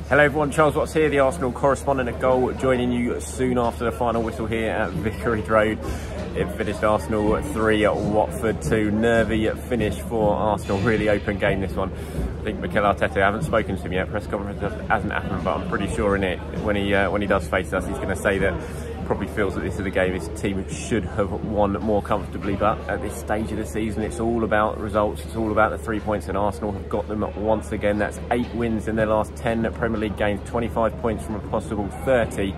Hello everyone, Charles Watts here, the Arsenal correspondent at Goal, joining you soon after the final whistle here at Vicarage Road. It finished Arsenal 3 at Watford 2. Nervy finish for Arsenal, really open game this one. I think Mikel Arteta, I haven't spoken to him yet, press conference hasn't happened, but I'm pretty sure in it, when he does face us, he's going to say that probably feels that this is a game his team should have won more comfortably, but at this stage of the season it's all about results, it's all about the 3 points, and Arsenal have got them once again. That's 8 wins in their last 10 Premier League games, 25 points from a possible 30.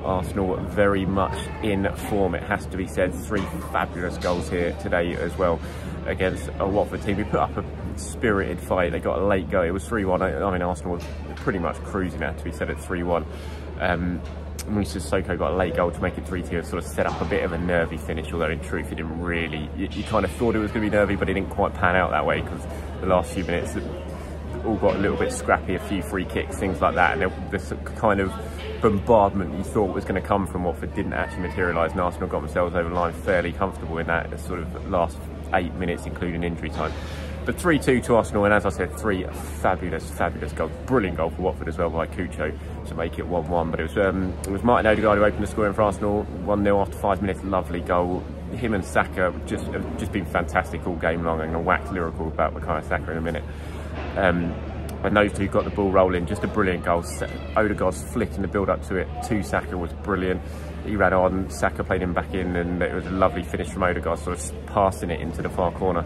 Arsenal very much in form, it has to be said. 3 fabulous goals here today as well against a Watford team who put up a spirited fight. They got a late go, it was 3-1. I mean, Arsenal was pretty much cruising, had to be said, at 3-1. Saka got a late goal to make it 3-2 and sort of set up a bit of a nervy finish, although in truth it didn't really. You kind of thought it was going to be nervy, but it didn't quite pan out that way, because the last few minutes all got a little bit scrappy, a few free kicks, things like that, and this kind of bombardment you thought was going to come from Watford didn't actually materialise, and Arsenal got themselves over the line fairly comfortable in that sort of last 8 minutes, including injury time. But 3-2 to Arsenal, and as I said, 3 fabulous goals. Brilliant goal for Watford as well by Cucho to make it 1-1. But it was Martin Odegaard who opened the scoring for Arsenal, 1-0 after 5 minutes. Lovely goal. Him and Saka have just been fantastic all game long. I'm going to wax lyrical about Bukayo Saka in a minute. And those two got the ball rolling. Just a brilliant goal. Odegaard's flick in the build-up to it to Saka was brilliant. He ran on, Saka played him back in, and it was a lovely finish from Odegaard, sort of passing it into the far corner.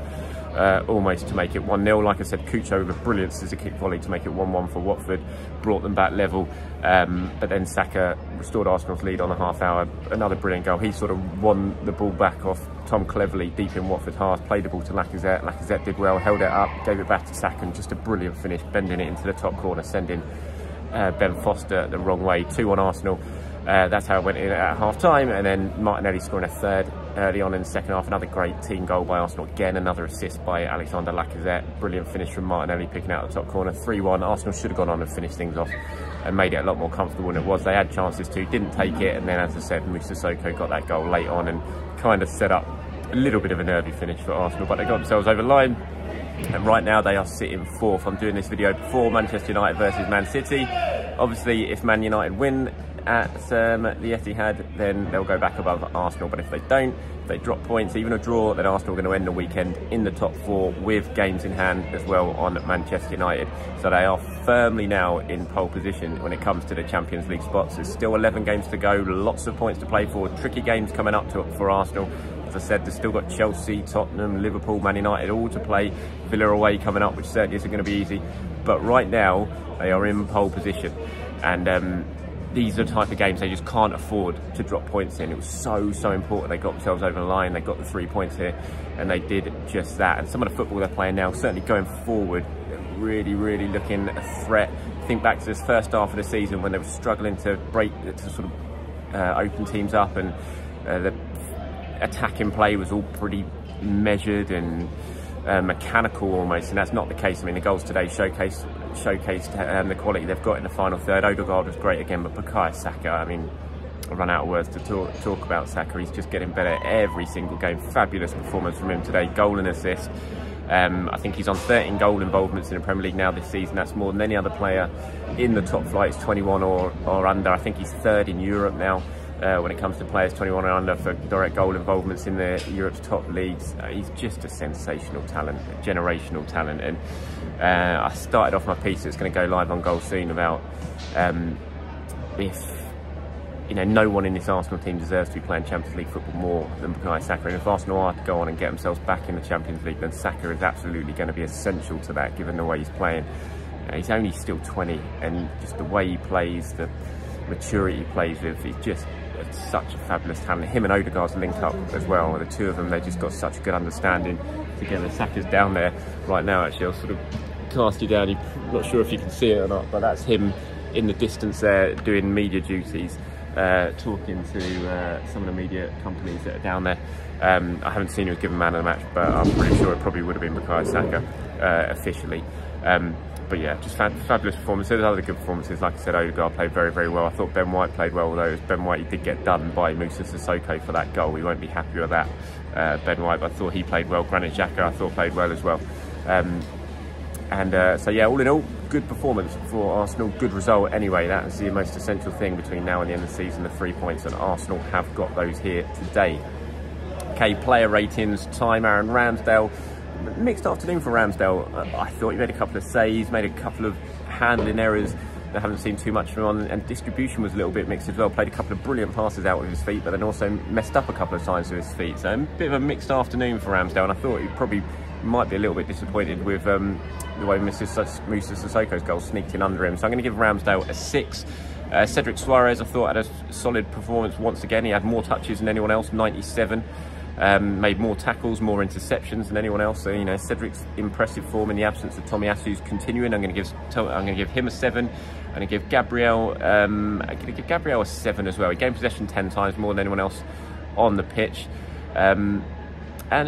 Almost to make it 1-0. Like I said, Cucho with a brilliant scissor kick volley to make it 1-1 for Watford, brought them back level, but then Saka restored Arsenal's lead on the half hour. Another brilliant goal. He sort of won the ball back off Tom Cleverley deep in Watford's half, played the ball to Lacazette. Lacazette did well, held it up, gave it back to Saka, and just a brilliant finish, bending it into the top corner, sending Ben Foster the wrong way. 2-1 Arsenal. That's how it went in at half time, and then Martinelli scoring a third early on in the second half. Another great team goal by Arsenal, again another assist by Alexander Lacazette. Brilliant finish from Martinelli, picking out the top corner. 3-1. Arsenal should have gone on and finished things off and made it a lot more comfortable than it was. They had chances to, didn't take it, and then, as I said, Saka got that goal late on and kind of set up a little bit of a nervy finish for Arsenal, but they got themselves over the line. And right now they are sitting 4th. I'm doing this video before Manchester United versus Man City. Obviously, if Man United win at the Etihad, then they'll go back above Arsenal. But if they don't, if they drop points, even a draw, then Arsenal are going to end the weekend in the top 4 with games in hand as well on Manchester United. So they are firmly now in pole position when it comes to the Champions League spots. There's still 11 games to go, lots of points to play for, tricky games coming up for Arsenal. As I said, they've still got Chelsea, Tottenham, Liverpool, Man United all to play. Villa away coming up, which certainly isn't going to be easy. But right now, they are in pole position. And these are the type of games they just can't afford to drop points in. It was so important. They got themselves over the line. They got the 3 points here, and they did just that. And some of the football they're playing now, certainly going forward, really looking a threat. Think back to this first half of the season when they were struggling to sort of open teams up, and the attacking play was all pretty measured and mechanical almost, and that's not the case. I mean, the goals today showcased the quality they've got in the final third. Odegaard was great again, but Bukayo Saka, I mean, I run out of words to talk about Saka. He's just getting better every single game. Fabulous performance from him today, goal and assist. I think he's on 13 goal involvements in the Premier League now this season. That's more than any other player in the top flight. It's 21 or under. I think he's 3rd in Europe now when it comes to players 21 and under for direct goal involvements in Europe's top leagues. He's just a sensational talent, a generational talent. And I started off my piece that's going to go live on Goal soon about if, you know, no one in this Arsenal team deserves to be playing Champions League football more than Bukayo Saka. And if Arsenal are to go on and get themselves back in the Champions League, then Saka is absolutely going to be essential to that, given the way he's playing. He's only still 20, and just the way he plays, the maturity he plays with, he's just such a fabulous talent. Him and Odegaard's link up as well. The two of them, they just got such good understanding together. Saka's down there right now, actually. I'll sort of cast you down. I'm not sure if you can see it or not, but that's him in the distance there doing media duties, talking to some of the media companies that are down there. I haven't seen who was given man of the match, but I'm pretty sure it probably would have been Bukayo Saka officially. But yeah, just fabulous performance. There's other good performances. Like I said, Odegaard played very, very well. I thought Ben White played well, although Ben White, he did get done by Moussa Sissoko for that goal. We won't be happy with that, Ben White, but I thought he played well. Granit Xhaka, I thought, played well as well. So yeah, all in all, good performance for Arsenal. Good result anyway. That is the most essential thing between now and the end of the season, the 3 points, and Arsenal have got those here today. Okay, player ratings, time, Aaron Ramsdale. Mixed afternoon for Ramsdale. I thought he made a couple of saves, made a couple of handling errors. I haven't seen too much from him on, and distribution was a little bit mixed as well. Played a couple of brilliant passes out with his feet, but then also messed up a couple of times with his feet. So a bit of a mixed afternoon for Ramsdale, and I thought he probably might be a little bit disappointed with the way Moussa Sissoko's goal sneaked in under him. So I'm going to give Ramsdale a 6. Cedric Suarez, I thought, had a solid performance once again. He had more touches than anyone else, 97. Made more tackles, more interceptions than anyone else. So, you know, Cedric's impressive form in the absence of Tomiyasu's continuing. I'm going to give him a 7. I'm going to give Gabriel a 7 as well. He gained possession 10 times more than anyone else on the pitch. And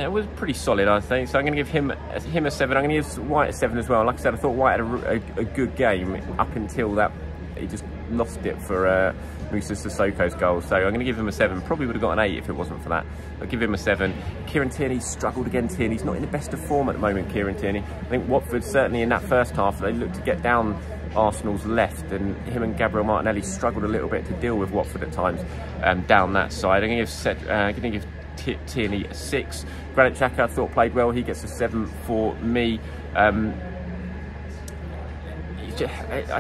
it was pretty solid, I think. So I'm going to give him a 7. I'm going to give White a 7 as well. Like I said, I thought White had a good game up until that. He just lost it for Moussa Sissoko's goal. So I'm going to give him a 7. Probably would have got an 8 if it wasn't for that. I'll give him a 7. Kieran Tierney struggled again. Tierney's not in the best of form at the moment, Kieran Tierney. I think Watford, certainly in that first half, they looked to get down Arsenal's left, and him and Gabriel Martinelli struggled a little bit to deal with Watford at times down that side. I'm going to give Tierney a 6. Granit Xhaka, I thought, played well. He gets a 7 for me. I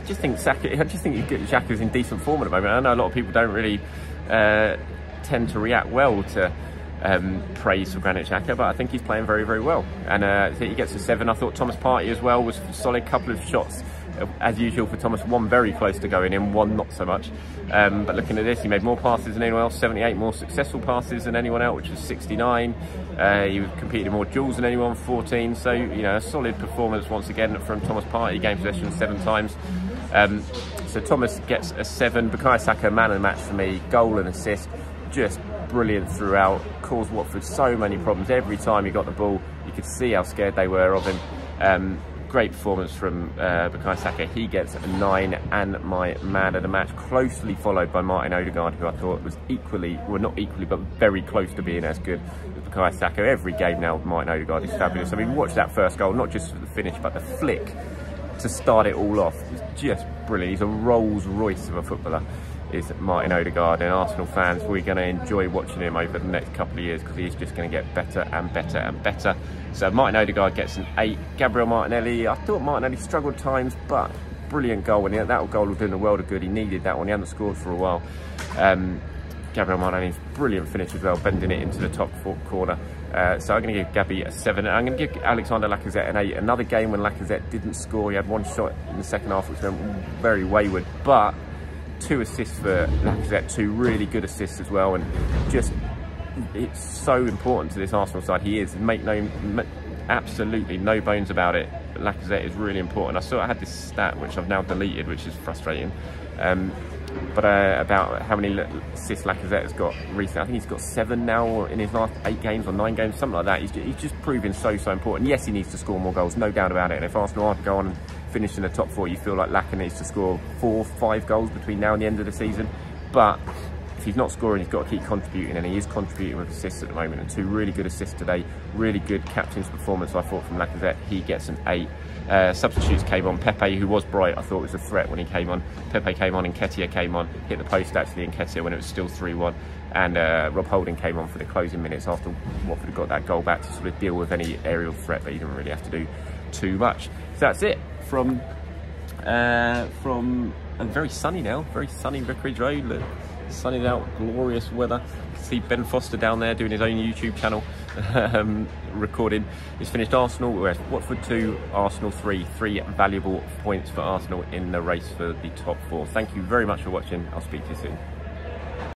just think Xhaka's in decent form at the moment. I know a lot of people don't really tend to react well to praise for Granit Xhaka, but I think he's playing very, very well. And I think he gets a 7. I thought Thomas Partey as well was solid. Couple of shots, as usual for Thomas. One very close to going in, one not so much. But looking at this, he made more passes than anyone else. 78 more successful passes than anyone else, which was 69. He competed in more duels than anyone, 14. So, you know, a solid performance once again from Thomas Partey. Gained possession 7 times. So Thomas gets a 7. Bukayo Saka, man of the match for me. Goal and assist, just brilliant throughout. Caused Watford so many problems. Every time he got the ball, you could see how scared they were of him. Great performance from Bukayo Saka. He gets a 9, and my man of the match, closely followed by Martin Odegaard, who I thought was equally, well, not equally, but very close to being as good as Bukayo Saka. Every game now, Martin Odegaard is fabulous. I mean, watch that first goal, not just for the finish, but the flick to start it all off. It's just brilliant. He's a Rolls Royce of a footballer, is Martin Odegaard, and Arsenal fans, we're going to enjoy watching him over the next couple of years because he's just going to get better and better and better. So Martin Odegaard gets an 8. Gabriel Martinelli, I thought Martinelli struggled times, but brilliant goal, and that goal was doing the world of good. He needed that one. He hadn't scored for a while. Gabriel Martinelli's brilliant finish as well, bending it into the top corner. So I'm going to give Gabby a 7. I'm going to give Alexander Lacazette an 8. Another game when Lacazette didn't score. He had one shot in the second half, which went very wayward, but 2 assists for Lacazette, 2 really good assists as well, and just, it's so important to this Arsenal side. He is, absolutely no bones about it. Lacazette is really important. I had this stat which I've now deleted, which is frustrating, but about how many assists Lacazette has got recently. I think he's got 7 now in his last 8 games or 9 games, something like that. He's just proving so important. Yes, he needs to score more goals, no doubt about it, and if Arsenal are to go on and finish in the top 4, you feel like Lacazette needs to score 4 or 5 goals between now and the end of the season. But if he's not scoring, he's got to keep contributing, and he is contributing with assists at the moment, and 2 really good assists today. Really good captain's performance, I thought, from Lacazette. He gets an 8. Substitutes came on. Pepe, who was bright, I thought was a threat when he came on. Pepe came on, and Nketiah came on, hit the post actually in Nketiah when it was still 3-1. And Rob Holding came on for the closing minutes after Watford had got that goal back to sort of deal with any aerial threat, but he didn't really have to do too much. So that's it from a very sunny now, very sunny Vicarage Road. Look, sunny out, glorious weather. See Ben Foster down there doing his own YouTube channel, recording. It's finished Arsenal, we're Watford 2, Arsenal 3. 3 valuable points for Arsenal in the race for the top 4. Thank you very much for watching. I'll speak to you soon.